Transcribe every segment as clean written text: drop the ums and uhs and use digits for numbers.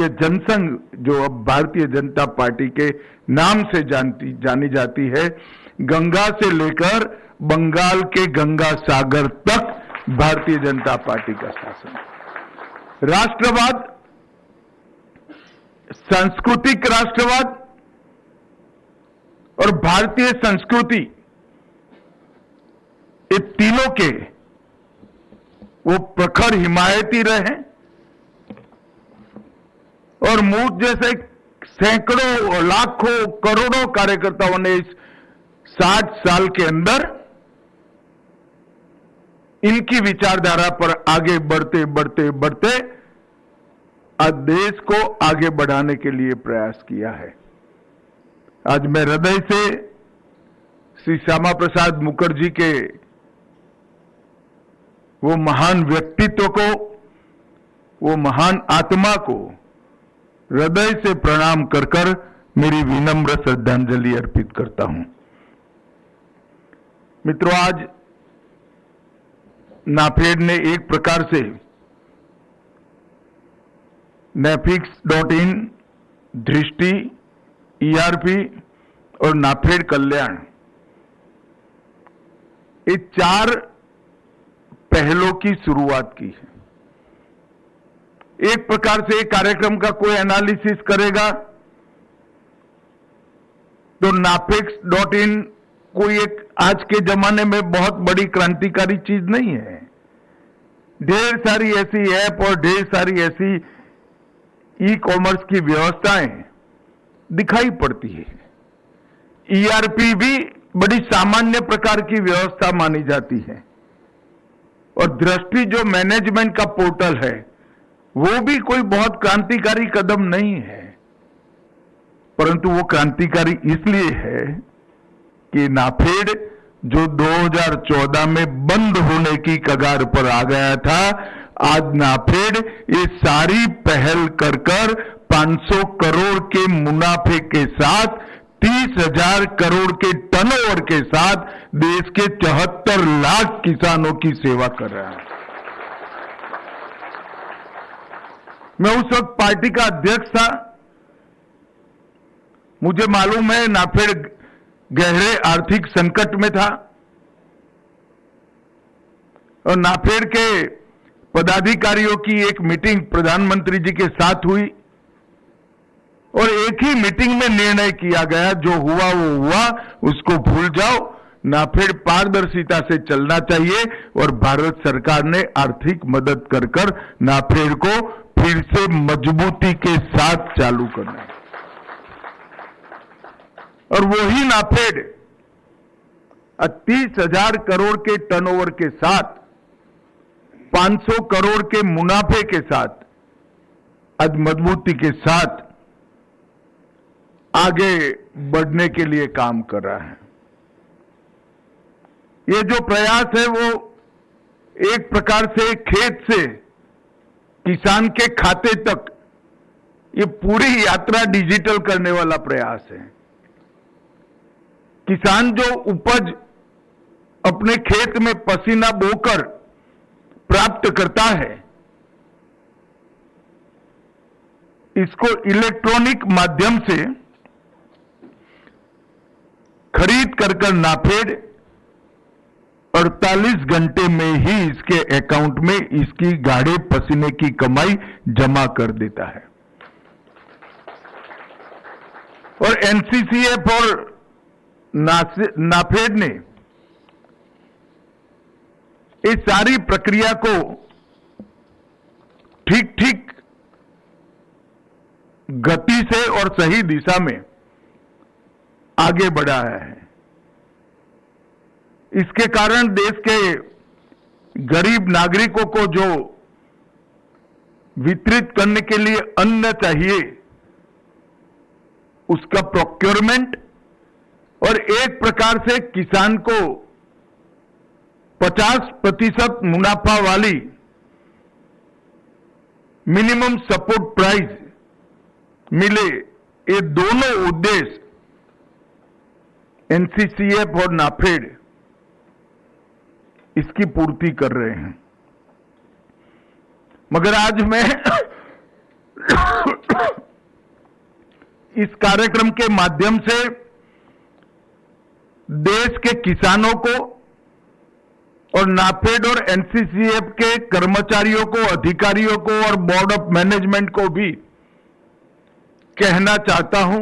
ये जनसंघ जो अब भारतीय जनता पार्टी के नाम से जानी जाती है, गंगा से लेकर बंगाल के गंगा सागर तक भारतीय जनता पार्टी का शासन। राष्ट्रवाद, सांस्कृतिक राष्ट्रवाद और भारतीय संस्कृति, ये तीनों के वो प्रखर हिमायती रहे और मुझ जैसे सैकड़ों, लाखों, करोड़ों कार्यकर्ताओं ने इस 60 साल के अंदर इनकी विचारधारा पर आगे बढ़ते बढ़ते बढ़ते आज देश को आगे बढ़ाने के लिए प्रयास किया है। आज मैं हृदय से श्री श्यामा प्रसाद मुखर्जी के वो महान व्यक्तित्व को, वो महान आत्मा को हृदय से प्रणाम कर कर मेरी विनम्र श्रद्धांजलि अर्पित करता हूं। मित्रों, आज नाफेड ने एक प्रकार से नेफिक्स.in, दृष्टि, ERP और नाफेड कल्याण, ये 4 पहलों की शुरुआत की है। एक प्रकार से एक कार्यक्रम का कोई एनालिसिस करेगा तो नाफेक्स.in कोई एक आज के जमाने में बहुत बड़ी क्रांतिकारी चीज नहीं है। ढेर सारी ऐसी ऐप और ढेर सारी ऐसी ई-कॉमर्स की व्यवस्थाएं दिखाई पड़ती है। ERP भी बड़ी सामान्य प्रकार की व्यवस्था मानी जाती है और दृष्टि जो मैनेजमेंट का पोर्टल है वो भी कोई बहुत क्रांतिकारी कदम नहीं है, परंतु वो क्रांतिकारी इसलिए है कि नाफेड जो 2014 में बंद होने की कगार पर आ गया था, आज नाफेड ये सारी पहल कर कर 500 करोड़ के मुनाफे के साथ 30,000 करोड़ के टर्नओवर के साथ देश के 74 लाख किसानों की सेवा कर रहा है। मैं उस वक्त पार्टी का अध्यक्ष था। मुझे मालूम है नाफेड गहरे आर्थिक संकट में था और नाफेड के पदाधिकारियों की एक मीटिंग प्रधानमंत्री जी के साथ हुई और एक ही मीटिंग में निर्णय किया गया, जो हुआ वो हुआ, उसको भूल जाओ। नाफेड पारदर्शिता से चलना चाहिए और भारत सरकार ने आर्थिक मदद कर कर नाफेड को फिर से मजबूती के साथ चालू करना है। और वही नाफेड 30,000 करोड़ के टर्नओवर के साथ 500 करोड़ के मुनाफे के साथ आज मजबूती के साथ आगे बढ़ने के लिए काम कर रहा है। ये जो प्रयास है वो एक प्रकार से खेत से किसान के खाते तक ये पूरी यात्रा डिजिटल करने वाला प्रयास है। किसान जो उपज अपने खेत में पसीना बोकर प्राप्त करता है, इसको इलेक्ट्रॉनिक माध्यम से खरीद कर नाफेड 48 घंटे में ही इसके अकाउंट में इसकी गाढ़े पसीने की कमाई जमा कर देता है। और NCCF और नाफेड ने इस सारी प्रक्रिया को ठीक ठीक गति से और सही दिशा में आगे बढ़ाया है। इसके कारण देश के गरीब नागरिकों को जो वितरित करने के लिए अन्न चाहिए, उसका प्रोक्योरमेंट और एक प्रकार से किसान को 50% मुनाफा वाली मिनिमम सपोर्ट प्राइस मिले, ये दोनों उद्देश्य NCCF और नाफेड इसकी पूर्ति कर रहे हैं। मगर आज मैं इस कार्यक्रम के माध्यम से देश के किसानों को और नाफेड और एनसीसीएफ के कर्मचारियों को, अधिकारियों को और बोर्ड ऑफ मैनेजमेंट को भी कहना चाहता हूं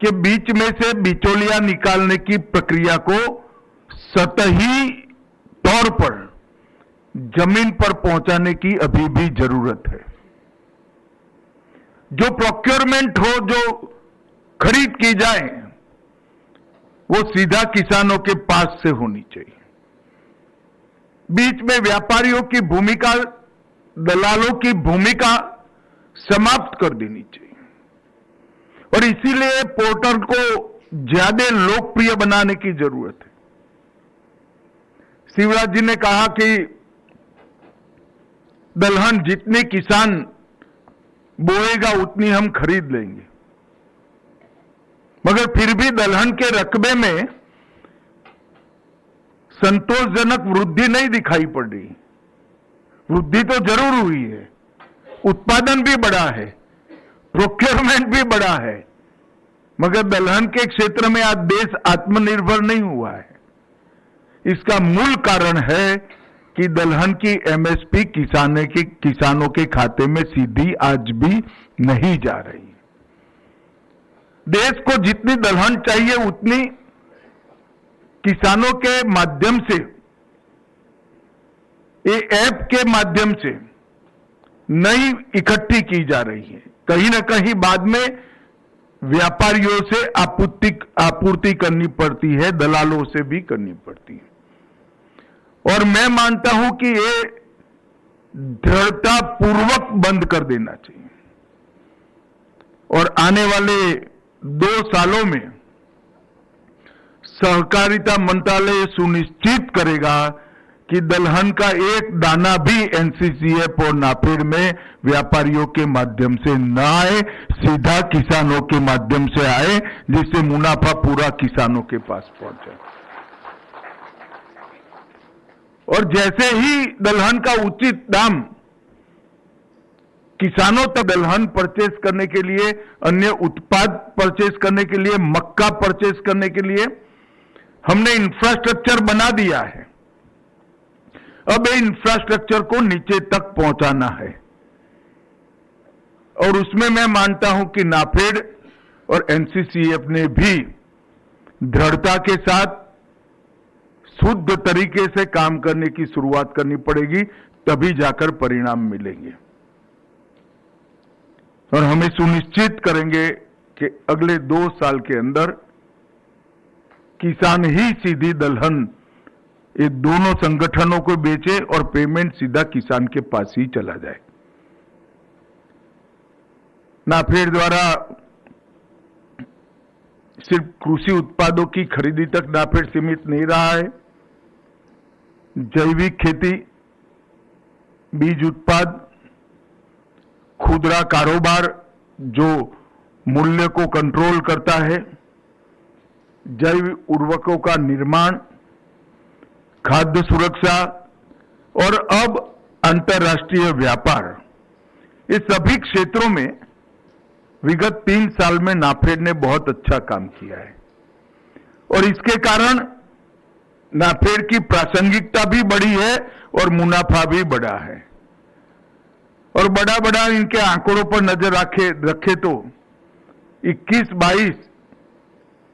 कि बीच में से बिचौलिया निकालने की प्रक्रिया को सतही तौर पर जमीन पर पहुंचाने की अभी भी जरूरत है। जो प्रोक्योरमेंट हो, जो खरीद की जाए, वो सीधा किसानों के पास से होनी चाहिए। बीच में व्यापारियों की भूमिका, दलालों की भूमिका समाप्त कर देनी चाहिए और इसीलिए पोर्टल को ज्यादा लोकप्रिय बनाने की जरूरत है। शिवराज जी ने कहा कि दलहन जितने किसान बोएगा उतनी हम खरीद लेंगे, मगर फिर भी दलहन के रकबे में संतोषजनक वृद्धि नहीं दिखाई पड़ रही। वृद्धि तो जरूर हुई है, उत्पादन भी बढ़ा है, प्रोक्योरमेंट भी बढ़ा है, मगर दलहन के क्षेत्र में आज देश आत्मनिर्भर नहीं हुआ है। इसका मूल कारण है कि दलहन की एमएसपी किसानों के खाते में सीधी आज भी नहीं जा रही। देश को जितनी दलहन चाहिए उतनी किसानों के माध्यम से, ये ऐप के माध्यम से नहीं इकट्ठी की जा रही है। कहीं ना कहीं बाद में व्यापारियों से आपूर्ति करनी पड़ती है, दलालों से भी करनी पड़ती है। और मैं मानता हूं कि ये दृढ़तापूर्वक बंद कर देना चाहिए और आने वाले 2 सालों में सहकारिता मंत्रालय सुनिश्चित करेगा कि दलहन का एक दाना भी एनसीसीएफ और नाफेड में व्यापारियों के माध्यम से न आए, सीधा किसानों के माध्यम से आए, जिससे मुनाफा पूरा किसानों के पास पहुंचे। और जैसे ही दलहन का उचित दाम किसानों तक, दलहन परचेज करने के लिए, अन्य उत्पाद परचेज करने के लिए, मक्का परचेज करने के लिए हमने इंफ्रास्ट्रक्चर बना दिया है। अब ये इंफ्रास्ट्रक्चर को नीचे तक पहुंचाना है और उसमें मैं मानता हूं कि नाफेड और एनसीसीएफ ने भी दृढ़ता के साथ शुद्ध तरीके से काम करने की शुरुआत करनी पड़ेगी, तभी जाकर परिणाम मिलेंगे। और हमें सुनिश्चित करेंगे कि अगले 2 साल के अंदर किसान ही सीधी दलहन ये दोनों संगठनों को बेचे और पेमेंट सीधा किसान के पास ही चला जाए। नाफेड द्वारा सिर्फ कृषि उत्पादों की खरीदी तक नाफेड सीमित नहीं रहा है। जैविक खेती, बीज उत्पाद, खुदरा कारोबार जो मूल्य को कंट्रोल करता है, जैव उर्वरकों का निर्माण, खाद्य सुरक्षा और अब अंतर्राष्ट्रीय व्यापार, इस सभी क्षेत्रों में विगत 3 साल में नाफेड ने बहुत अच्छा काम किया है और इसके कारण नाफेड की प्रासंगिकता भी बढ़ी है और मुनाफा भी बढ़ा है। और बड़ा इनके आंकड़ों पर नजर रखे तो 21-22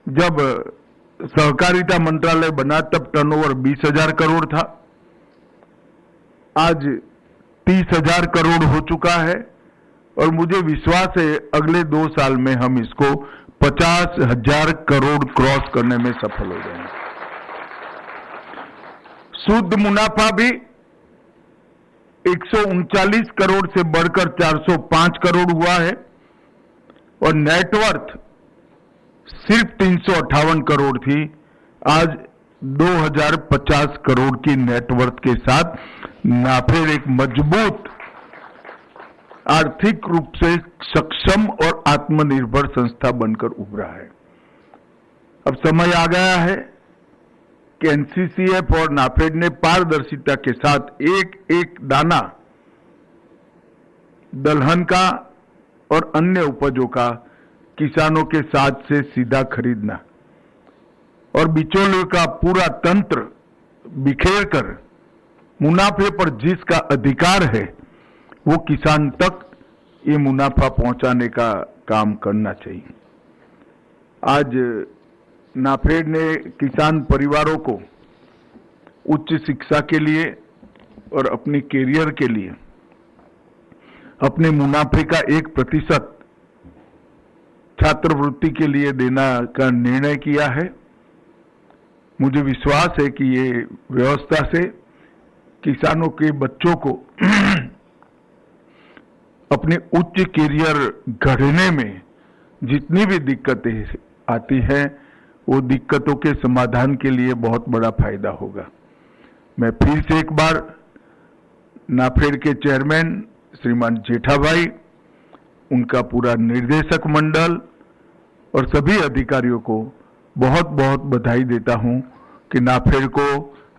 जब सहकारिता मंत्रालय बना तब टर्नओवर 20,000 करोड़ था, आज 30,000 करोड़ हो चुका है और मुझे विश्वास है अगले 2 साल में हम इसको 50,000 करोड़ क्रॉस करने में सफल हो जाएंगे। शुद्ध मुनाफा भी 139 करोड़ से बढ़कर 405 करोड़ हुआ है और नेटवर्थ सिर्फ 358 करोड़ थी, आज 2050 करोड़ की नेटवर्थ के साथ नाफेड एक मजबूत, आर्थिक रूप से सक्षम और आत्मनिर्भर संस्था बनकर उभरा है। अब समय आ गया है कि एनसीसीएफ और नाफेड ने पारदर्शिता के साथ एक एक दाना दलहन का और अन्य उपजों का किसानों के साथ से सीधा खरीदना और बिचौलियों का पूरा तंत्र बिखेर कर मुनाफे पर जिसका अधिकार है वो किसान तक ये मुनाफा पहुंचाने का काम करना चाहिए। आज नाफेड ने किसान परिवारों को उच्च शिक्षा के लिए और अपने कैरियर के लिए अपने मुनाफे का 1% छात्रवृत्ति के लिए देना का निर्णय किया है। मुझे विश्वास है कि ये व्यवस्था से किसानों के बच्चों को अपने उच्च कैरियर गढ़ने में जितनी भी दिक्कतें आती हैं वो दिक्कतों के समाधान के लिए बहुत बड़ा फायदा होगा। मैं फिर से एक बार नाफेड के चेयरमैन श्रीमान जेठाभाई, उनका पूरा निर्देशक मंडल और सभी अधिकारियों को बहुत बहुत बधाई देता हूं कि नाफेड को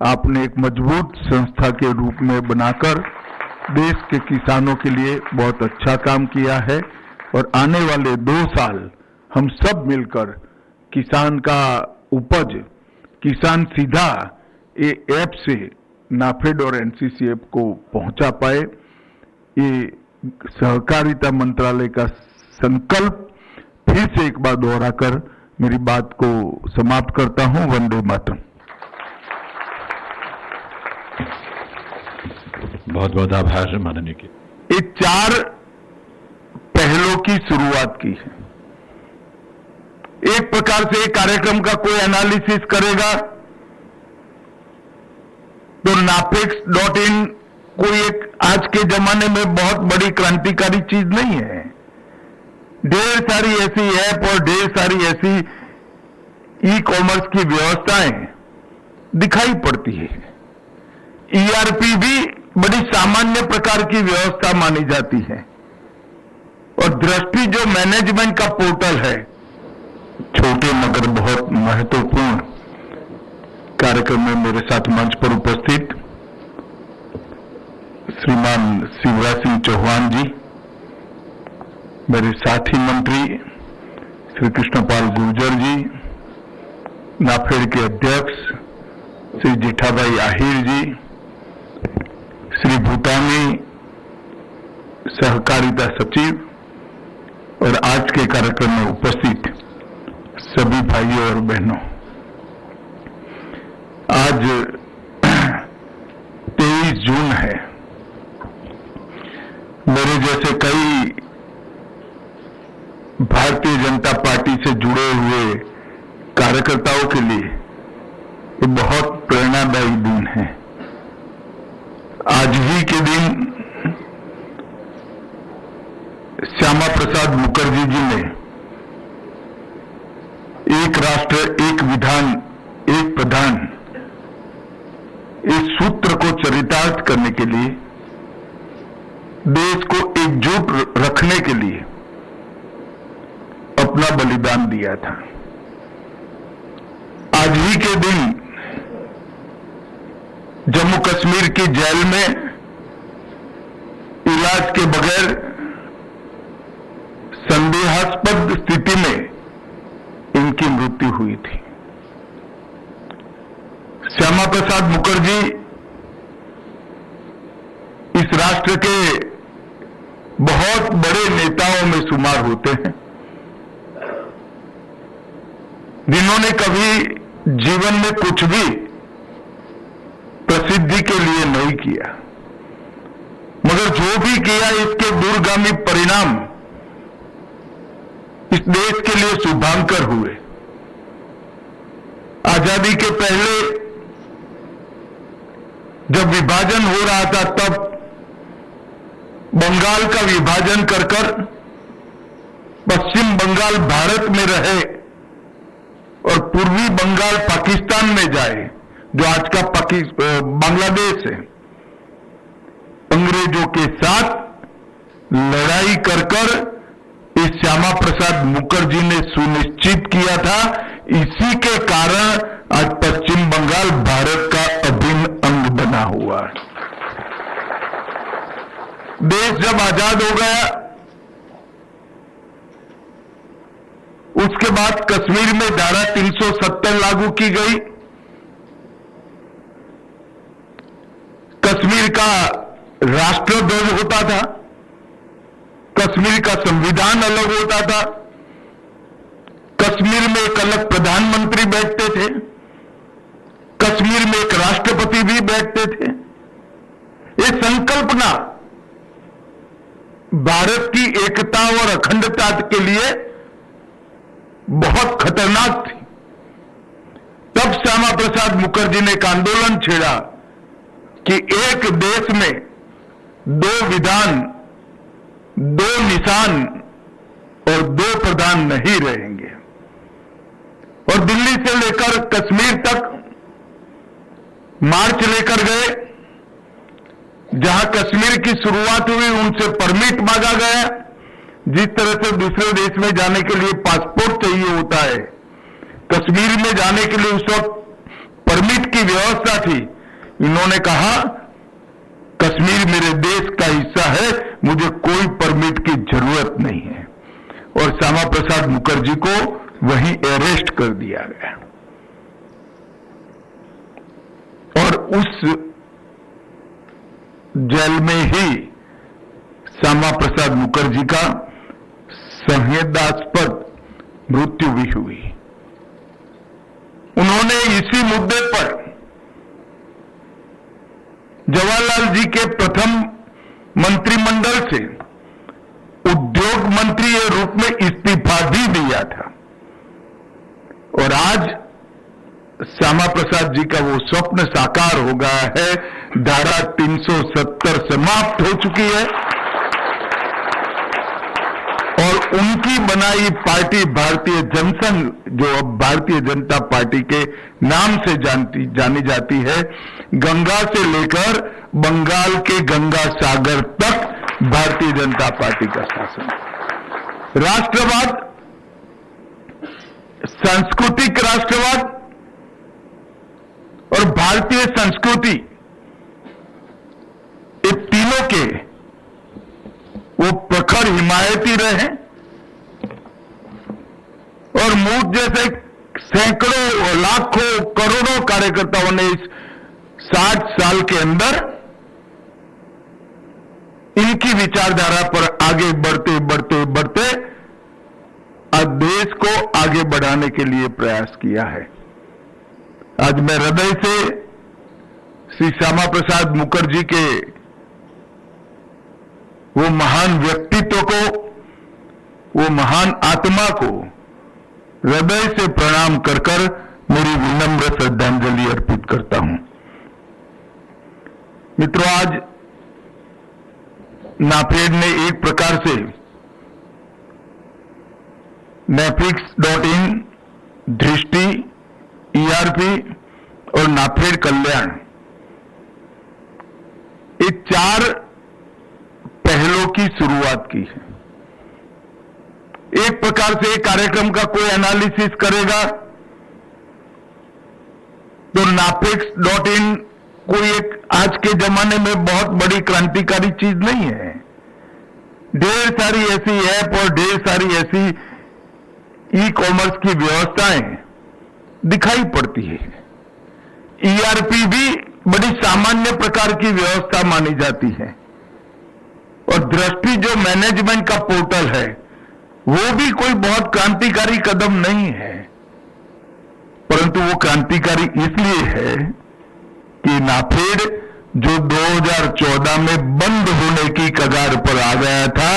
आपने एक मजबूत संस्था के रूप में बनाकर देश के किसानों के लिए बहुत अच्छा काम किया है और आने वाले 2 साल हम सब मिलकर किसान का उपज किसान सीधा ये ऐप से नाफेड और एनसीसीएफ को पहुंचा पाए। ये सहकारिता मंत्रालय का संकल्प फिर से एक बार दोहराकर मेरी बात को समाप्त करता हूं। वंदे मातरम। बहुत बहुत आभार माननीय की। ये 4 पहलों की शुरुआत की है। एक प्रकार से कार्यक्रम का कोई एनालिसिस करेगा तो napex.in कोई एक आज के जमाने में बहुत बड़ी क्रांतिकारी चीज नहीं है। ढेर सारी ऐसी ऐप और ढेर सारी ऐसी ई कॉमर्स की व्यवस्थाएं दिखाई पड़ती है। ईआरपी भी बड़ी सामान्य प्रकार की व्यवस्था मानी जाती है और दृष्टि जो मैनेजमेंट का पोर्टल है, छोटे मगर बहुत महत्वपूर्ण कार्यक्रम में मेरे साथ मंच पर उपस्थित श्रीमान शिवराज सिंह चौहान जी, मेरे साथी मंत्री श्री कृष्णपाल गुर्जर जी, नाफेड के अध्यक्ष श्री जेठाभाई आहिर जी, श्री भूटानी सहकारिता सचिव और आज के कार्यक्रम में उपस्थित सभी भाइयों और बहनों, आज 23 जून है। मेरे जैसे कई भारतीय जनता पार्टी से जुड़े हुए कार्यकर्ताओं के लिए ये बहुत प्रेरणादायी दिन है। आज ही के दिन श्यामा प्रसाद मुखर्जी जी ने एक राष्ट्र एक विधान एक प्रधान इस सूत्र को चरितार्थ करने के लिए, देश को एकजुट रखने के लिए अपना बलिदान दिया था। आज ही के दिन जम्मू कश्मीर की जेल में इलाज के बगैर संदेहास्पद स्थिति में इनकी मृत्यु हुई थी। श्यामा प्रसाद मुखर्जी इस राष्ट्र के बहुत बड़े नेताओं में शुमार होते हैं, जिन्होंने कभी जीवन में कुछ भी प्रसिद्धि के लिए नहीं किया, मगर जो भी किया इसके दूरगामी परिणाम इस देश के लिए शुभांकर हुए। आजादी के पहले जब विभाजन हो रहा था तब बंगाल का विभाजन कर पश्चिम बंगाल भारत में रहे और पूर्वी बंगाल पाकिस्तान में जाए, जो आज का बांग्लादेश है। अंग्रेजों के साथ लड़ाई कर इस श्यामा प्रसाद मुखर्जी ने सुनिश्चित किया था। इसी के कारण आज पश्चिम बंगाल भारत का अभिन्न अंग बना हुआ है। देश जब आजाद हो गया उसके बाद कश्मीर में धारा 370 लागू की गई। कश्मीर का राष्ट्रध्वज होता था, कश्मीर का संविधान अलग होता था, कश्मीर में एक अलग प्रधानमंत्री बैठते थे, कश्मीर में एक राष्ट्रपति भी बैठते थे। ये संकल्पना भारत की एकता और अखंडता के लिए बहुत खतरनाक थी। तब श्यामा प्रसाद मुखर्जी ने एक आंदोलन छेड़ा कि एक देश में दो विधान, दो निशान और दो प्रधान नहीं रहेंगे। और दिल्ली से लेकर कश्मीर तक मार्च लेकर गए। जहां कश्मीर की शुरुआत हुई उनसे परमिट मांगा गया। जिस तरह से दूसरे देश में जाने के लिए पासपोर्ट चाहिए होता है, कश्मीर में जाने के लिए उस वक्त परमिट की व्यवस्था थी। इन्होंने कहा कश्मीर मेरे देश का हिस्सा है, मुझे कोई परमिट की जरूरत नहीं है। और श्यामा प्रसाद मुखर्जी को वहीं अरेस्ट कर दिया गया। और उस जेल में ही श्यामा प्रसाद मुखर्जी का संवेदनास्पद मृत्यु भी हुई। उन्होंने इसी मुद्दे पर जवाहरलाल जी के प्रथम मंत्रिमंडल से उद्योग मंत्री के रूप में इस्तीफा भी दिया था। और आज श्यामा प्रसाद जी का वो स्वप्न साकार हो गया है। धारा 370 समाप्त हो चुकी है और उनकी बनाई पार्टी भारतीय जनसंघ, जो अब भारतीय जनता पार्टी के नाम से जानी जाती है, गंगा से लेकर बंगाल के गंगा सागर तक भारतीय जनता पार्टी का शासन। राष्ट्रवाद, सांस्कृतिक राष्ट्रवाद और भारतीय संस्कृति, ये तीनों के वो प्रखर हिमायती रहे। और मुझ जैसे सैकड़ों, लाखों, करोड़ों कार्यकर्ताओं ने इस 60 साल के अंदर इनकी विचारधारा पर आगे बढ़ते बढ़ते बढ़ते आज देश को आगे बढ़ाने के लिए प्रयास किया है। आज मैं हृदय से श्री श्यामा प्रसाद मुखर्जी के वो महान व्यक्तित्व को, वो महान आत्मा को हृदय से प्रणाम कर कर मेरी विनम्र श्रद्धांजलि अर्पित करता हूं। मित्रों, आज नाफेड ने एक प्रकार से Netflix.in, दृष्टि, ERP और नाफेड कल्याण, ये 4 पहलों की शुरुआत की है। एक प्रकार से कार्यक्रम का कोई एनालिसिस करेगा तो Netflix.in कोई एक आज के जमाने में बहुत बड़ी क्रांतिकारी चीज नहीं है। ढेर सारी ऐसी ऐप और ढेर सारी ऐसी ई कॉमर्स की व्यवस्थाएं दिखाई पड़ती है। ERP भी बड़ी सामान्य प्रकार की व्यवस्था मानी जाती है। और दृष्टि जो मैनेजमेंट का पोर्टल है, वो भी कोई बहुत क्रांतिकारी कदम नहीं है, परंतु वो क्रांतिकारी इसलिए है कि नाफेड जो 2014 में बंद होने की कगार पर आ गया था,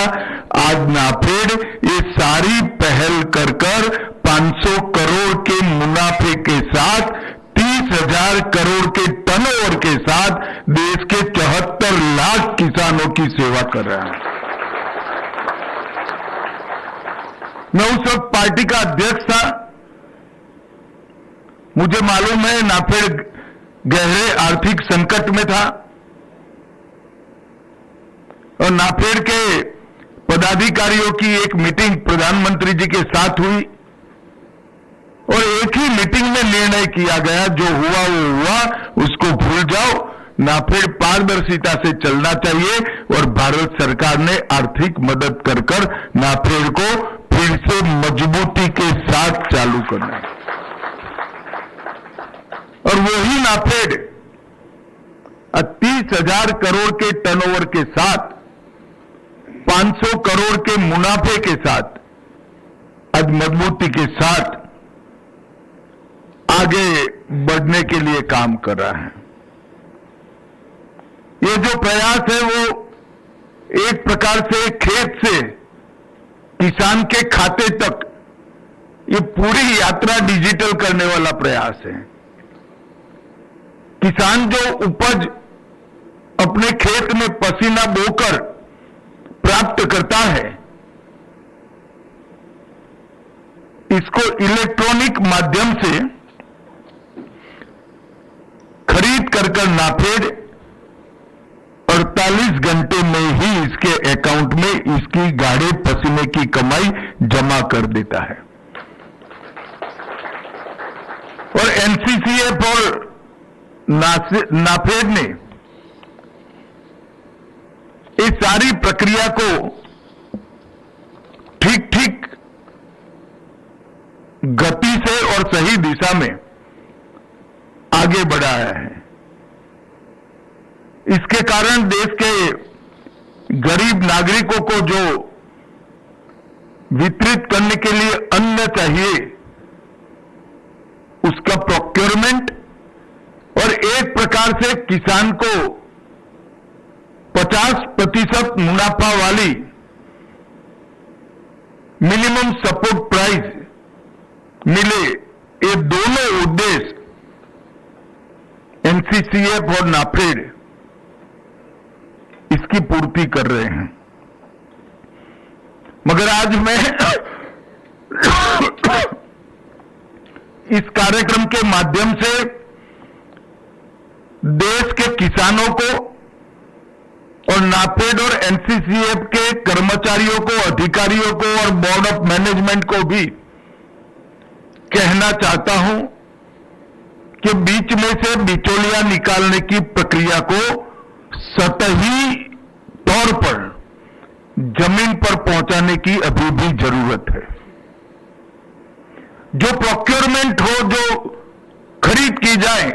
आज नाफेड ये सारी पहल कर कर 500 करोड़ के मुनाफे के साथ 30,000 करोड़ के टर्नओवर के साथ देश के 74 लाख किसानों की सेवा कर रहा है। मैं उस वक्त पार्टी का अध्यक्ष था। मुझे मालूम है नाफेड गहरे आर्थिक संकट में था और नाफेड के पदाधिकारियों की एक मीटिंग प्रधानमंत्री जी के साथ हुई और एक ही मीटिंग में निर्णय किया गया, जो हुआ वो हुआ, उसको भूल जाओ। नाफेड पारदर्शिता से चलना चाहिए और भारत सरकार ने आर्थिक मदद कर कर नाफेड को फिर से मजबूती के साथ चालू करना है। और वही नाफेड 30,000 करोड़ के टर्नओवर के साथ 500 करोड़ के मुनाफे के साथ आज मजबूती के साथ आगे बढ़ने के लिए काम कर रहा है। ये जो प्रयास है वो एक प्रकार से खेत से किसान के खाते तक ये पूरी यात्रा डिजिटल करने वाला प्रयास है। किसान जो उपज अपने खेत में पसीना बोकर प्राप्त करता है, इसको इलेक्ट्रॉनिक माध्यम से खरीद कर नाफेड 48 घंटे में ही इसके अकाउंट में इसकी गाढ़े पसीने की कमाई जमा कर देता है। और एनसीसीएफ और नाफेड ने इस सारी प्रक्रिया को ठीक गति से और सही दिशा में आगे बढ़ाया है। इसके कारण देश के गरीब नागरिकों को जो वितरित करने के लिए अन्न चाहिए, उसका प्रोक्योरमेंट और एक प्रकार से किसान को 50% मुनाफा वाली मिनिमम सपोर्ट प्राइस मिले, ये दोनों उद्देश्य एनसीसीएफ और नाफेड इसकी पूर्ति कर रहे हैं। मगर आज मैं इस कार्यक्रम के माध्यम से देश के किसानों को और नाफेड और एनसीसीएफ के कर्मचारियों को, अधिकारियों को और बोर्ड ऑफ मैनेजमेंट को भी कहना चाहता हूं कि बीच में से बिचौलिया निकालने की प्रक्रिया को सतही तौर पर जमीन पर पहुंचाने की अभी भी जरूरत है। जो प्रोक्योरमेंट हो, जो खरीद की जाए,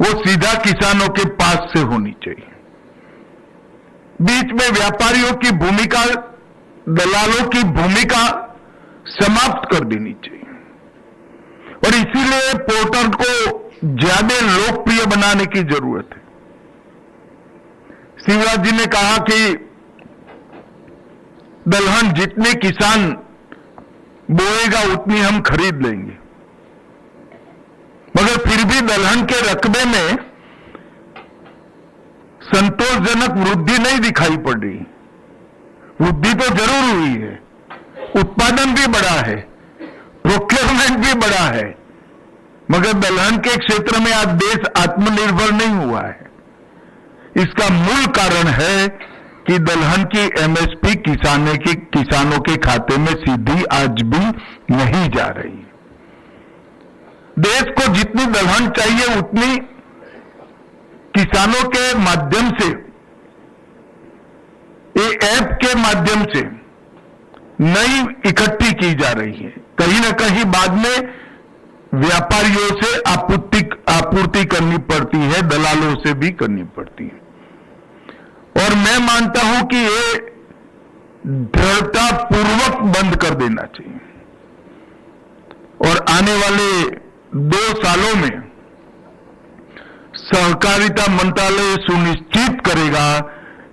वो सीधा किसानों के पास से होनी चाहिए। बीच में व्यापारियों की भूमिका, दलालों की भूमिका समाप्त कर देनी चाहिए। और इसीलिए पोर्टल को ज्यादा लोकप्रिय बनाने की जरूरत है। शिवराज जी ने कहा कि दलहन जितने किसान बोएगा उतनी हम खरीद लेंगे, मगर फिर भी दलहन के रकबे में संतोषजनक वृद्धि नहीं दिखाई पड़ रही। वृद्धि तो जरूर हुई है, उत्पादन भी बढ़ा है, प्रोक्योरमेंट भी बढ़ा है, मगर दलहन के क्षेत्र में आज देश आत्मनिर्भर नहीं हुआ है। इसका मूल कारण है कि दलहन की एमएसपी किसानों के खाते में सीधी आज भी नहीं जा रही। देश को जितनी दलहन चाहिए उतनी किसानों के माध्यम से, ये ऐप के माध्यम से नहीं इकट्ठी की जा रही है। कहीं ना कहीं बाद में व्यापारियों से आपूर्ति करनी पड़ती है, दलालों से भी करनी पड़ती है। और मैं मानता हूं कि ये दृढ़तापूर्वक बंद कर देना चाहिए। और आने वाले 2 सालों में सहकारिता मंत्रालय सुनिश्चित करेगा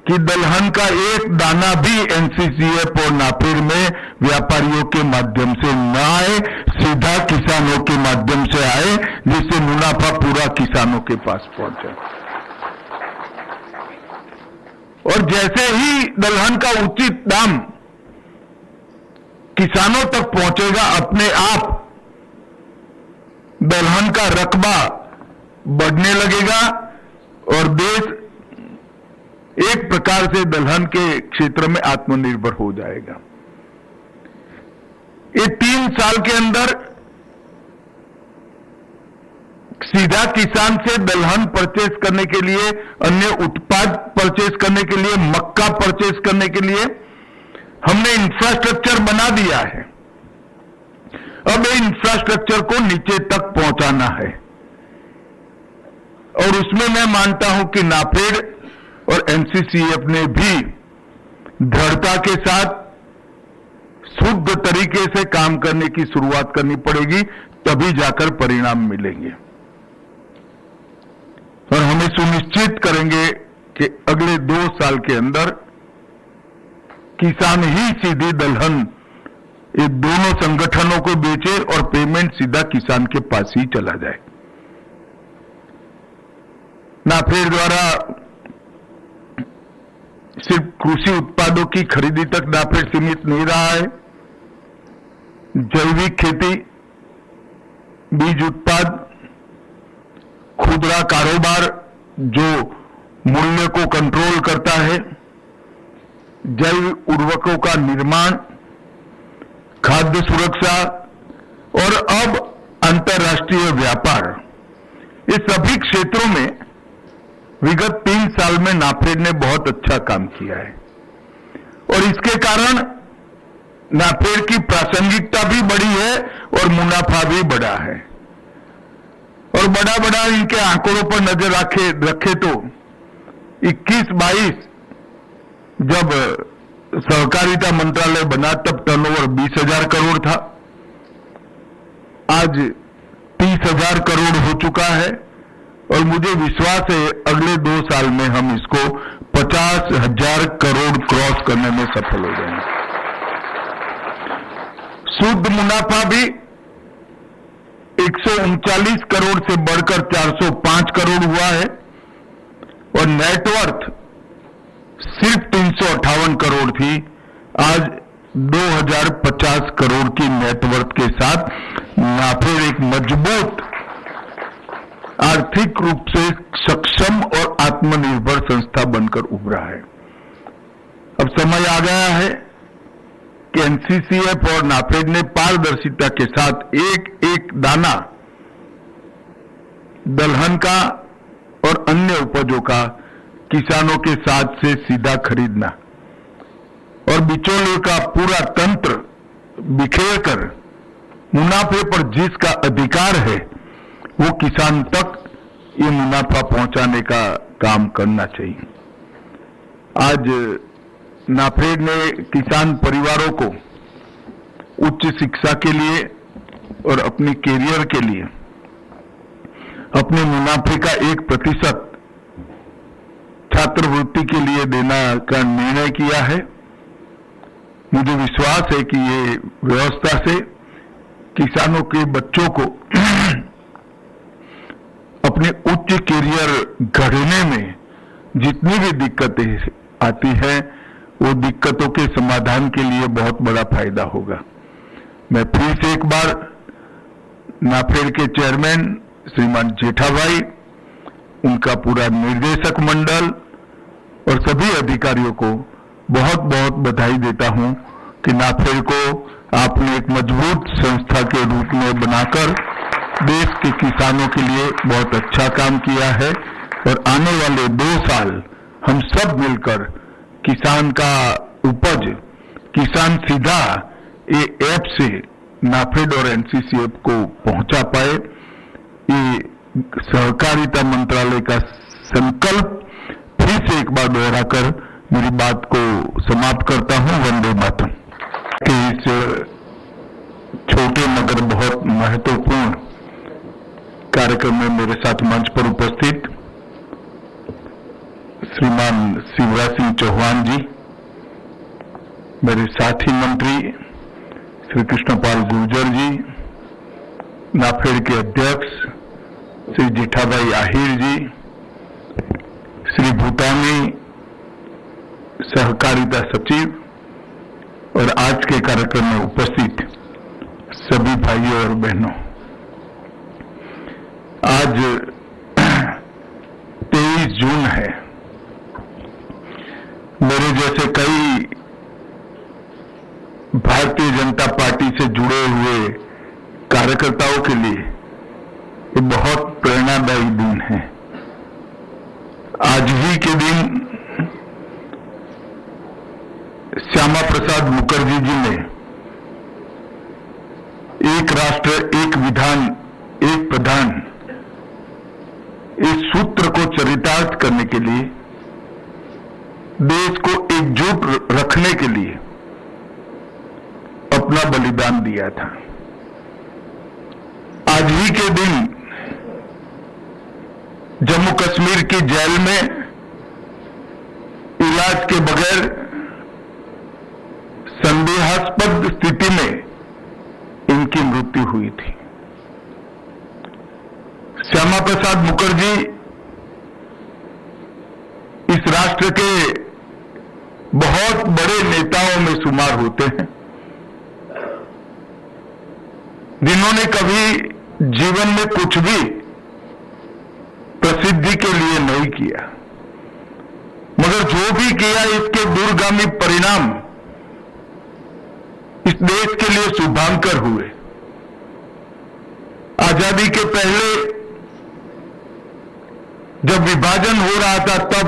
कि दलहन का एक दाना भी एनसीसीएफ और नाफेड में व्यापारियों के माध्यम से न आए, सीधा किसानों के माध्यम से आए, जिससे मुनाफा पूरा किसानों के पास पहुंचे। और जैसे ही दलहन का उचित दाम किसानों तक पहुंचेगा, अपने आप दलहन का रकबा बढ़ने लगेगा और देश एक प्रकार से दलहन के क्षेत्र में आत्मनिर्भर हो जाएगा। ये 3 साल के अंदर सीधा किसान से दलहन परचेस करने के लिए, अन्य उत्पाद परचेस करने के लिए, मक्का परचेस करने के लिए हमने इंफ्रास्ट्रक्चर बना दिया है, अब ये इंफ्रास्ट्रक्चर को नीचे तक पहुंचाना है। और उसमें मैं मानता हूं कि नाफेड और एनसीसीएफ ने भी दृढ़ता के साथ शुद्ध तरीके से काम करने की शुरुआत करनी पड़ेगी, तभी जाकर परिणाम मिलेंगे। और हमें सुनिश्चित करेंगे कि अगले 2 साल के अंदर किसान ही सीधी दलहन ये दोनों संगठनों को बेचे और पेमेंट सीधा किसान के पास ही चला जाए। नाफेड द्वारा सिर्फ कृषि उत्पादों की खरीदी तक नाफेड सीमित नहीं रहा है। जैविक खेती, बीज उत्पाद, खुदरा कारोबार जो मूल्य को कंट्रोल करता है, जैव उर्वरकों का निर्माण, खाद्य सुरक्षा और अब अंतर्राष्ट्रीय व्यापार, ये सभी क्षेत्रों में विगत 3 साल में नाफेड ने बहुत अच्छा काम किया है। और इसके कारण नाफेड की प्रासंगिकता भी बढ़ी है और मुनाफा भी बढ़ा है। और बड़ा इनके आंकड़ों पर नजर रखे तो 21-22 जब सहकारिता मंत्रालय बना तब टर्नओवर 20,000 करोड़ था, आज 30,000 करोड़ हो चुका है। और मुझे विश्वास है अगले 2 साल में हम इसको 50,000 करोड़ क्रॉस करने में सफल हो जाएंगे। शुद्ध मुनाफा भी 139 करोड़ से बढ़कर 405 करोड़ हुआ है और नेटवर्थ सिर्फ 358 करोड़ थी, आज 2050 करोड़ की नेटवर्थ के साथ नाफेड एक मजबूत, आर्थिक रूप से सक्षम और आत्मनिर्भर संस्था बनकर उभरा है। अब समय आ गया है कि एनसीसीएफ और नाफेड ने पारदर्शिता के साथ एक एक दाना दलहन का और अन्य उपजों का किसानों के साथ से सीधा खरीदना और बिचौलियों का पूरा तंत्र बिखेर कर मुनाफे पर जिसका अधिकार है वो किसान तक ये मुनाफा पहुंचाने का काम करना चाहिए। आज नाफेड ने किसान परिवारों को उच्च शिक्षा के लिए और अपने कैरियर के लिए अपने मुनाफे का 1% छात्रवृत्ति के लिए देना का निर्णय किया है। मुझे विश्वास है कि ये व्यवस्था से किसानों के बच्चों को अपने उच्च कैरियर गढ़ने में जितनी भी दिक्कतें आती हैं वो दिक्कतों के समाधान के लिए बहुत बड़ा फायदा होगा। मैं फिर से एक बार नाफेड के चेयरमैन श्रीमान जेठाभाई, उनका पूरा निर्देशक मंडल और सभी अधिकारियों को बहुत बहुत बधाई देता हूं कि नाफेड को आपने एक मजबूत संस्था के रूप में बनाकर देश के किसानों के लिए बहुत अच्छा काम किया है। और आने वाले 2 साल हम सब मिलकर किसान का उपज किसान सीधा ये ऐप से नाफेड और एनसीसीएफ को पहुंचा पाए, ये सहकारिता मंत्रालय का संकल्प फिर से एक बार दोहराकर मेरी बात को समाप्त करता हूं। वंदे मातरम। कि इस छोटे मगर बहुत महत्वपूर्ण कार्यक्रम में मेरे साथ मंच पर उपस्थित श्रीमान शिवराज सिंह चौहान जी, मेरे साथी मंत्री श्री कृष्णपाल गुर्जर जी, नाफेड के अध्यक्ष श्री जेठाभाई आहिर जी, श्री भूटानी सहकारिता सचिव और आज के कार्यक्रम में उपस्थित सभी भाइयों और बहनों, आज 23 जून है। मेरे जैसे कई भारतीय जनता पार्टी से जुड़े हुए कार्यकर्ताओं के लिए ये बहुत प्रेरणादायी दिन है। आज ही के दिन श्यामा प्रसाद मुखर्जी जी ने एक राष्ट्र एक विधान एक प्रधान इस सूत्र को चरितार्थ करने के लिए देश को एकजुट रखने के लिए अपना बलिदान दिया था। आज ही के दिन जम्मू कश्मीर की जेल में इलाज के बगैर संदेहास्पद स्थिति में इनकी मृत्यु हुई थी। श्यामा प्रसाद मुखर्जी इस राष्ट्र के बहुत बड़े नेताओं में शुमार होते हैं, जिन्होंने कभी जीवन में कुछ भी प्रसिद्धि के लिए नहीं किया, मगर जो भी किया इसके दूरगामी परिणाम इस देश के लिए शुभांकर हुए। आजादी के पहले जब विभाजन हो रहा था तब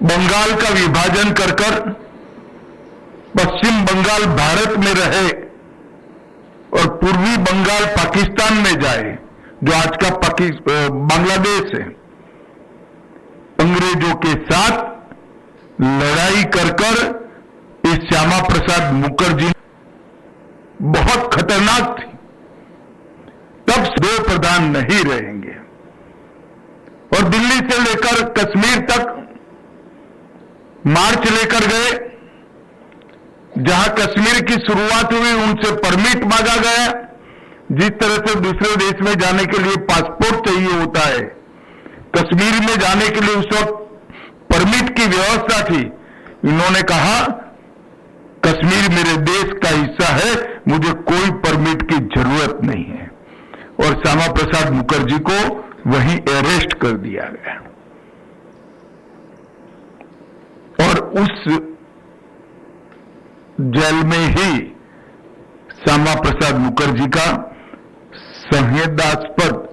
बंगाल का विभाजन कर पश्चिम बंगाल भारत में रहे और पूर्वी बंगाल पाकिस्तान में जाए, जो आज का बांग्लादेश है। अंग्रेजों के साथ लड़ाई कर इस श्यामा प्रसाद मुखर्जी बहुत खतरनाक थी। तब दो प्रधान नहीं रहेंगे और दिल्ली से लेकर कश्मीर तक मार्च लेकर गए। जहां कश्मीर की शुरुआत हुई उनसे परमिट मांगा गया। जिस तरह से दूसरे देश में जाने के लिए पासपोर्ट चाहिए होता है, कश्मीर में जाने के लिए उस वक्त परमिट की व्यवस्था थी। इन्होंने कहा कश्मीर मेरे देश का हिस्सा है, मुझे कोई परमिट की जरूरत नहीं है, और श्यामा प्रसाद मुखर्जी को वहीं अरेस्ट कर दिया गया। और उस जेल में ही श्यामा प्रसाद मुखर्जी का संवेदनास्पद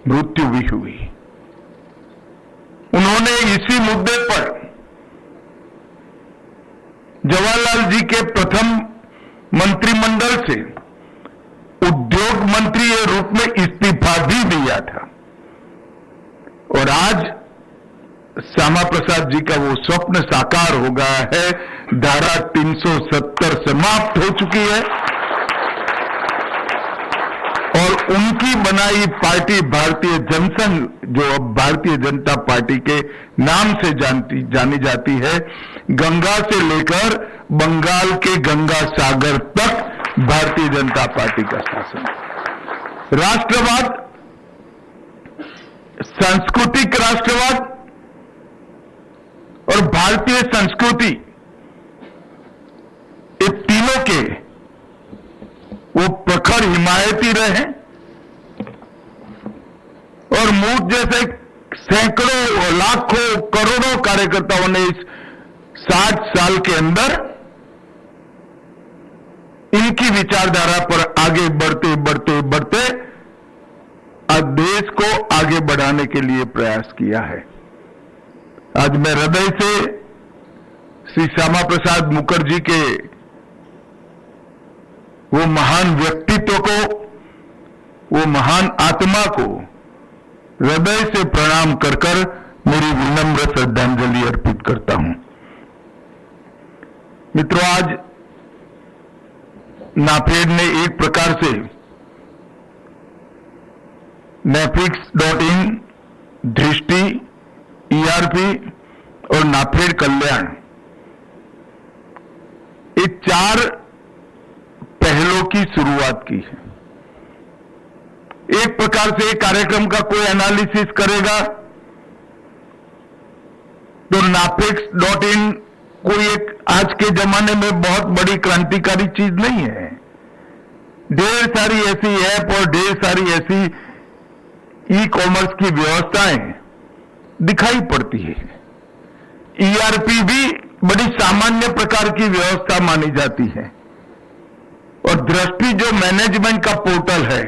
मृत्यु भी हुई। उन्होंने इसी मुद्दे पर जवाहरलाल जी के प्रथम मंत्रिमंडल से उद्योग मंत्री के रूप में इस्तीफा भी दिया था। और आज श्यामा प्रसाद जी का वो स्वप्न साकार हो गया है। धारा 370 समाप्त हो चुकी है और उनकी बनाई पार्टी भारतीय जनसंघ, जो अब भारतीय जनता पार्टी के नाम से जानी जाती है, गंगा से लेकर बंगाल के गंगा सागर तक भारतीय जनता पार्टी का शासन। राष्ट्रवाद, सांस्कृतिक राष्ट्रवाद और भारतीय संस्कृति, ये तीनों के वो प्रखर हिमायती रहे और मूठ जैसे सैकड़ों लाखों करोड़ों कार्यकर्ताओं ने इस 60 साल के अंदर इनकी विचारधारा पर आगे बढ़ते बढ़ते बढ़ते आज देश को आगे बढ़ाने के लिए प्रयास किया है। आज मैं हृदय से श्री श्यामा प्रसाद मुखर्जी के वो महान व्यक्तित्व को, वो महान आत्मा को हृदय से प्रणाम कर मेरी विनम्र श्रद्धांजलि अर्पित करता हूं। मित्रों, आज नाफेड ने एक प्रकार से Netflix.in, दृष्टि, ERP और नाफेड कल्याण, ये 4 पहलों की शुरुआत की है। एक प्रकार से कार्यक्रम का कोई एनालिसिस करेगा तो Netflix.in कोई एक आज के जमाने में बहुत बड़ी क्रांतिकारी चीज नहीं है। ढेर सारी ऐसी ऐप और ढेर सारी ऐसी ई कॉमर्स की व्यवस्थाएं दिखाई पड़ती है। ERP भी बड़ी सामान्य प्रकार की व्यवस्था मानी जाती है और दृष्टि जो मैनेजमेंट का पोर्टल है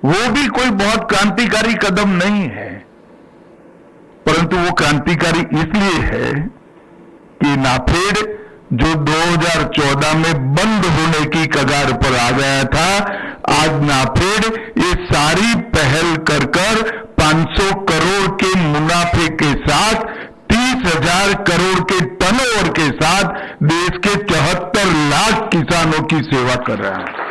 वो भी कोई बहुत क्रांतिकारी कदम नहीं है, परंतु वो क्रांतिकारी इसलिए है कि नाफेड जो 2014 में बंद होने की कगार पर आ गया था, आज नाफेड ये सारी पहल कर 500 करोड़ के मुनाफे के साथ 30,000 करोड़ के टर्नओवर के साथ देश के 74 लाख किसानों की सेवा कर रहा है।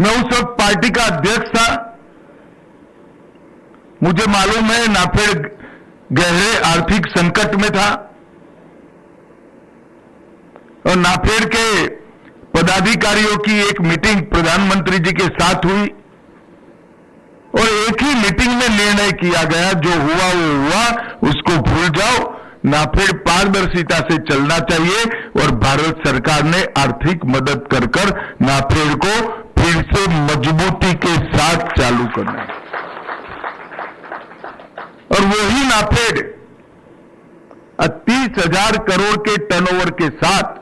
मैं उस वक्त पार्टी का अध्यक्ष था। मुझे मालूम है नाफेड गहरे आर्थिक संकट में था और नाफेड के पदाधिकारियों की एक मीटिंग प्रधानमंत्री जी के साथ हुई और एक ही मीटिंग में निर्णय किया गया, जो हुआ वो हुआ, उसको भूल जाओ। नाफेड पारदर्शिता से चलना चाहिए और भारत सरकार ने आर्थिक मदद कर नाफेड को फिर से मजबूती के साथ चालू करना है। और वही नाफेड 30,000 करोड़ के टर्नओवर के साथ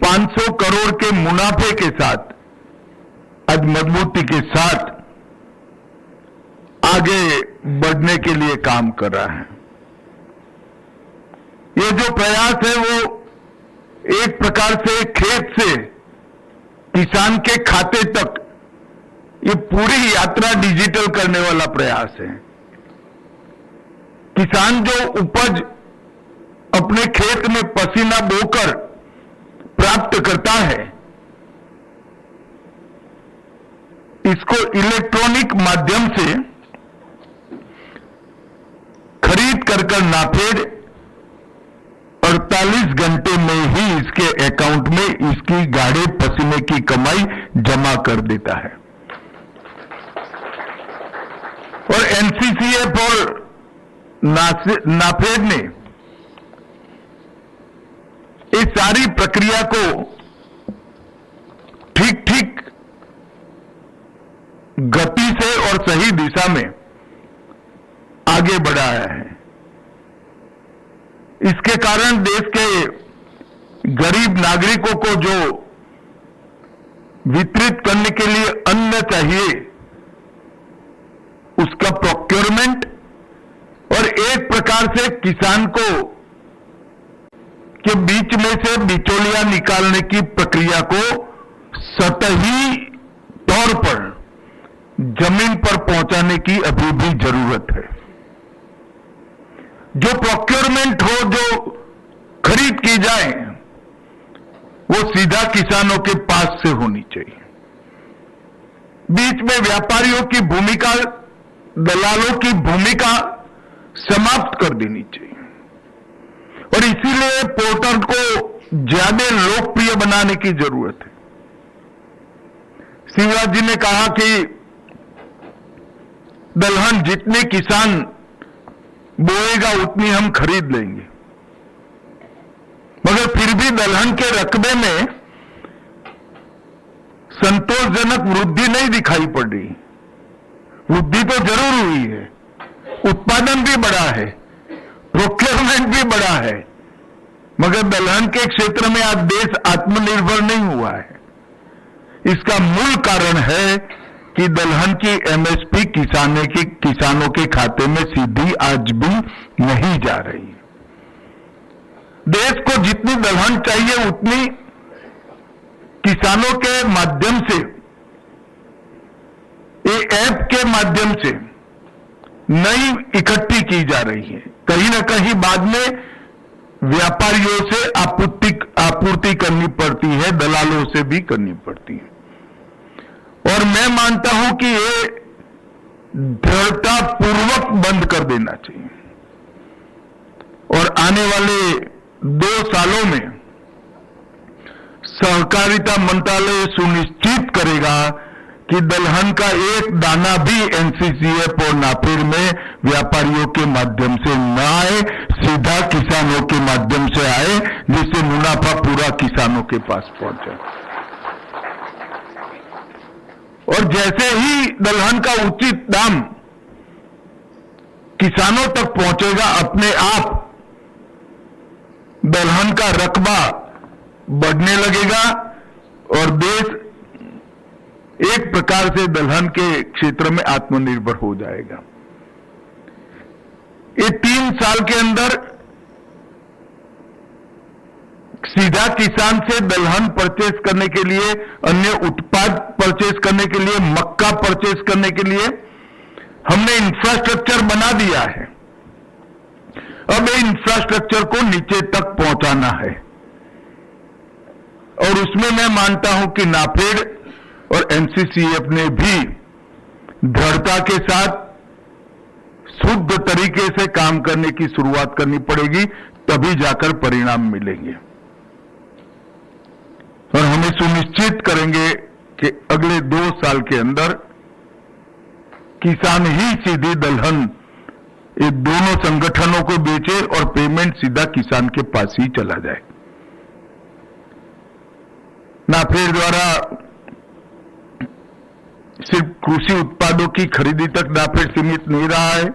500 करोड़ के मुनाफे के साथ आज मजबूती के साथ आगे बढ़ने के लिए काम कर रहा है। ये जो प्रयास है वो एक प्रकार से खेत से किसान के खाते तक ये पूरी यात्रा डिजिटल करने वाला प्रयास है। किसान जो उपज अपने खेत में पसीना बोकर प्राप्त करता है, इसको इलेक्ट्रॉनिक माध्यम से खरीद कर नाफेड 48 घंटे में ही इसके अकाउंट में इसकी गाढ़े पसीने की कमाई जमा कर देता है। और एनसीसीएफ और नाफेड ने इस सारी प्रक्रिया को ठीक गति से और सही दिशा में आगे बढ़ाया है। इसके कारण देश के गरीब नागरिकों को जो वितरित करने के लिए अन्न चाहिए, उसका प्रोक्योरमेंट और एक प्रकार से किसान को के बीच में से बिचौलिया निकालने की प्रक्रिया को सतही तौर पर जमीन पर पहुंचाने की अभी भी जरूरत है। जो प्रोक्योरमेंट हो, जो खरीद की जाए, वो सीधा किसानों के पास से होनी चाहिए। बीच में व्यापारियों की भूमिका, दलालों की भूमिका समाप्त कर देनी चाहिए और इसीलिए पोर्टल को ज्यादा लोकप्रिय बनाने की जरूरत है। शिवराज जी ने कहा कि दलहन जितने किसान बोएगा उतनी हम खरीद लेंगे, मगर फिर भी दलहन के रकबे में संतोषजनक वृद्धि नहीं दिखाई पड़ रही। वृद्धि तो जरूर हुई है, उत्पादन भी बढ़ा है, प्रोक्योरमेंट भी बढ़ा है, मगर दलहन के क्षेत्र में आज देश आत्मनिर्भर नहीं हुआ है। इसका मूल कारण है कि दलहन की एमएसपी किसानों के खाते में सीधी आज भी नहीं जा रही। देश को जितनी दलहन चाहिए उतनी किसानों के माध्यम से, ये ऐप के माध्यम से नहीं इकट्ठी की जा रही है। कहीं ना कहीं बाद में व्यापारियों से आपूर्ति करनी पड़ती है, दलालों से भी करनी पड़ती है। और मैं मानता हूं कि ये दृढ़तापूर्वक बंद कर देना चाहिए और आने वाले 2 सालों में सहकारिता मंत्रालय सुनिश्चित करेगा कि दलहन का एक दाना भी एनसीसीएफ और नाफेड में व्यापारियों के माध्यम से न आए, सीधा किसानों के माध्यम से आए, जिससे मुनाफा पूरा किसानों के पास पहुंचे। और जैसे ही दलहन का उचित दाम किसानों तक पहुंचेगा, अपने आप दलहन का रकबा बढ़ने लगेगा और देश एक प्रकार से दलहन के क्षेत्र में आत्मनिर्भर हो जाएगा। ये 3 साल के अंदर सीधा किसान से दलहन परचेस करने के लिए, अन्य उत्पाद परचेस करने के लिए, मक्का परचेस करने के लिए हमने इंफ्रास्ट्रक्चर बना दिया है। अब ये इंफ्रास्ट्रक्चर को नीचे तक पहुंचाना है और उसमें मैं मानता हूं कि नाफेड और एनसीसीएफ ने भी दृढ़ता के साथ शुद्ध तरीके से काम करने की शुरुआत करनी पड़ेगी, तभी जाकर परिणाम मिलेंगे। और हमें सुनिश्चित करेंगे कि अगले 2 साल के अंदर किसान ही सीधी दलहन ये दोनों संगठनों को बेचे और पेमेंट सीधा किसान के पास ही चला जाए। नाफेड द्वारा सिर्फ कृषि उत्पादों की खरीदी तक नाफेड सीमित नहीं रहा है।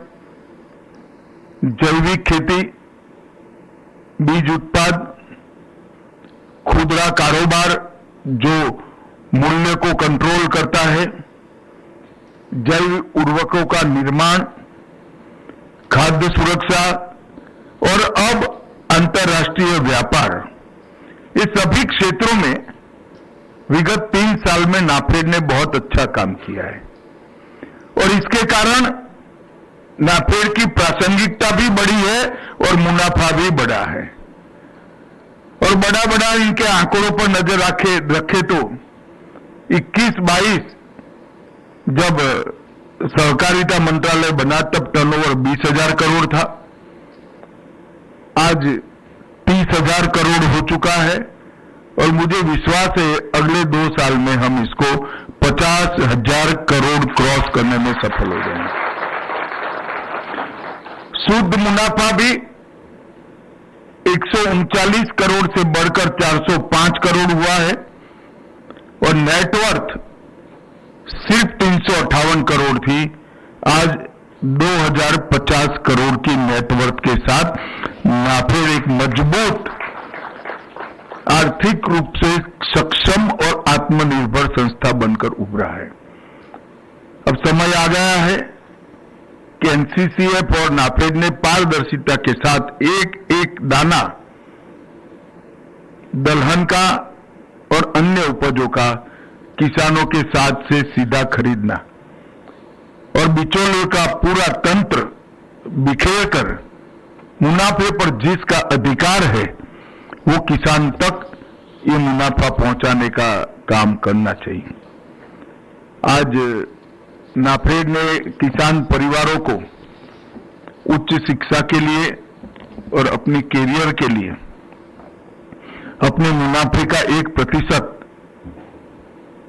जैविक खेती, बीज उत्पाद, खुदरा कारोबार जो मूल्य को कंट्रोल करता है, जैव उर्वरकों का निर्माण, खाद्य सुरक्षा और अब अंतर्राष्ट्रीय व्यापार, ये सभी क्षेत्रों में विगत 3 साल में नाफेड ने बहुत अच्छा काम किया है और इसके कारण नाफेड की प्रासंगिकता भी बढ़ी है और मुनाफा भी बढ़ा है। और बड़ा बड़ा इनके आंकड़ों पर नजर रखे तो 21-22 जब सहकारिता मंत्रालय बना तब टर्नओवर 20,000 करोड़ था, आज 30,000 करोड़ हो चुका है और मुझे विश्वास है अगले 2 साल में हम इसको 50,000 करोड़ क्रॉस करने में सफल हो जाएंगे। शुद्ध मुनाफा भी 139 करोड़ से बढ़कर 405 करोड़ हुआ है और नेटवर्थ सिर्फ 358 करोड़ थी, आज 2050 करोड़ की नेटवर्थ के साथ नाफेड एक मजबूत, आर्थिक रूप से सक्षम और आत्मनिर्भर संस्था बनकर उभरा है। अब समय आ गया है कि एनसीसीएफ और नाफेड ने पारदर्शिता के साथ एक एक दाना दलहन का और अन्य उपजों का किसानों के साथ से सीधा खरीदना और बिचौलियों का पूरा तंत्र बिखेर कर मुनाफे पर जिसका अधिकार है वो किसान तक ये मुनाफा पहुंचाने का काम करना चाहिए। आज नाफेड ने किसान परिवारों को उच्च शिक्षा के लिए और अपनी कैरियर के लिए अपने मुनाफे का 1%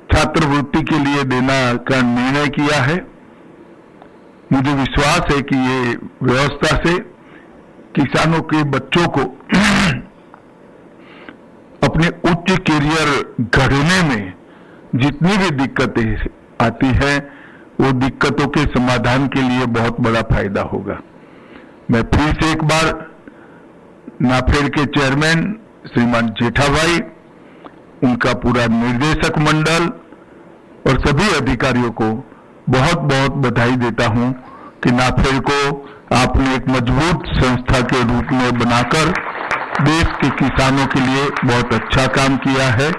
छात्रवृत्ति के लिए देना का निर्णय किया है। मुझे विश्वास है कि ये व्यवस्था से किसानों के बच्चों को अपने उच्च कैरियर गढ़ने में जितनी भी दिक्कतें आती है वो दिक्कतों के समाधान के लिए बहुत बड़ा फायदा होगा। मैं फिर से एक बार नाफेड के चेयरमैन श्रीमान जेठाभाई, उनका पूरा निर्देशक मंडल और सभी अधिकारियों को बहुत बहुत बधाई देता हूं कि नाफेड को आपने एक मजबूत संस्था के रूप में बनाकर देश के किसानों के लिए बहुत अच्छा काम किया है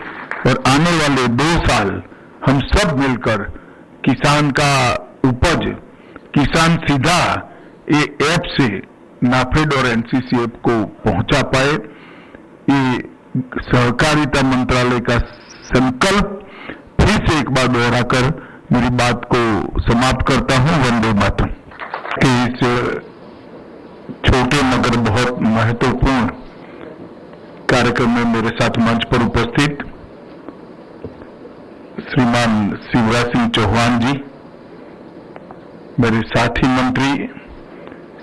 और आने वाले 2 साल हम सब मिलकर किसान का उपज किसान सीधा ये ऐप से नाफेड और एनसीसीएफ को पहुंचा पाए, ये सहकारिता मंत्रालय का संकल्प फिर से एक बार दोहराकर मेरी बात को समाप्त करता हूं। वंदे मातरम। कि इस छोटे मगर बहुत महत्वपूर्ण कार्यक्रम में मेरे साथ मंच पर उपस्थित श्रीमान शिवराज सिंह चौहान जी, मेरे साथी मंत्री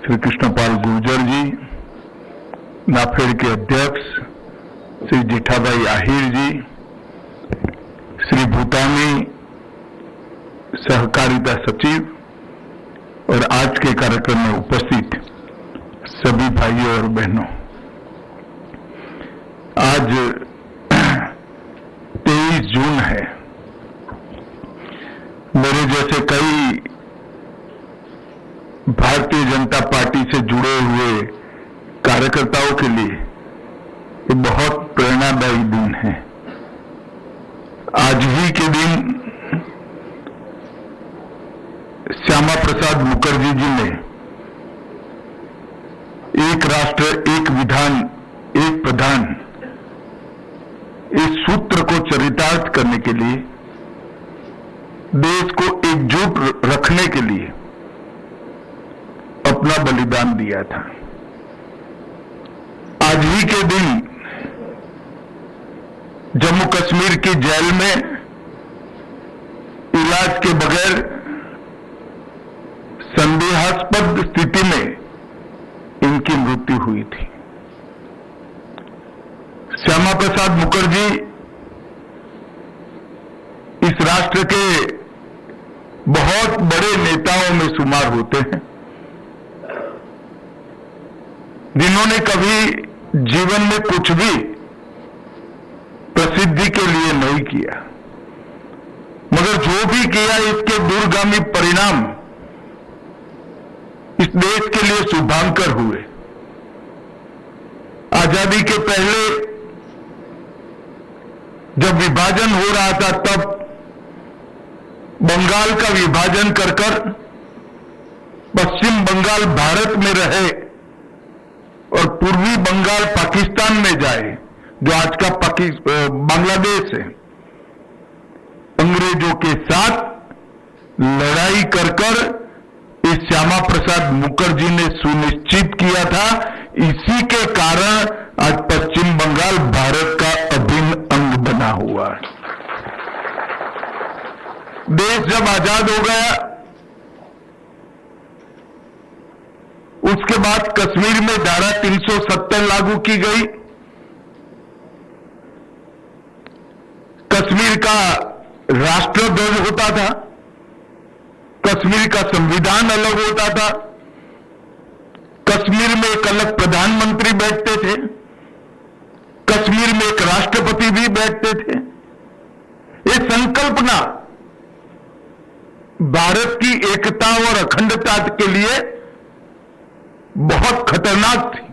श्री कृष्णपाल गुर्जर जी, नाफेड के अध्यक्ष श्री जेठाभाई आहिर जी, श्री भूटानी सहकारिता सचिव और आज के कार्यक्रम में उपस्थित सभी भाइयों और बहनों, आज 23 जून है। मेरे जैसे कई भारतीय जनता पार्टी से जुड़े हुए कार्यकर्ताओं के लिए ये बहुत प्रेरणादायी दिन है। आज ही के दिन श्यामा प्रसाद मुखर्जी जी ने एक राष्ट्र एक विधान एक प्रधान इस सूत्र को चरितार्थ करने के लिए, देश को एकजुट रखने के लिए अपना बलिदान दिया था। आज ही के दिन जम्मू कश्मीर की जेल में इलाज के बगैर संदेहास्पद स्थिति में इनकी मृत्यु हुई थी। श्यामा प्रसाद मुखर्जी इस राष्ट्र के बहुत बड़े नेताओं में शुमार होते हैं, जिन्होंने कभी जीवन में कुछ भी प्रसिद्धि के लिए नहीं किया, मगर जो भी किया इसके दूरगामी परिणाम इस देश के लिए शुभांकर हुए। आजादी के पहले जब विभाजन हो रहा था, तब बंगाल का विभाजन कर पश्चिम बंगाल भारत में रहे और पूर्वी बंगाल पाकिस्तान में जाए, जो आज का बांग्लादेश है। अंग्रेजों के साथ लड़ाई कर इस श्यामा प्रसाद मुखर्जी ने सुनिश्चित किया था। इसी के कारण आज पश्चिम बंगाल भारत का अभिन्न अंग बना हुआ है। देश जब आजाद हो गया, उसके बाद कश्मीर में धारा 370 लागू की गई। कश्मीर का राष्ट्रध्वज होता था, कश्मीर का संविधान अलग होता था, कश्मीर में एक अलग प्रधानमंत्री बैठते थे, कश्मीर में एक राष्ट्रपति भी बैठते थे। ये संकल्पना भारत की एकता और अखंडता के लिए बहुत खतरनाक थी।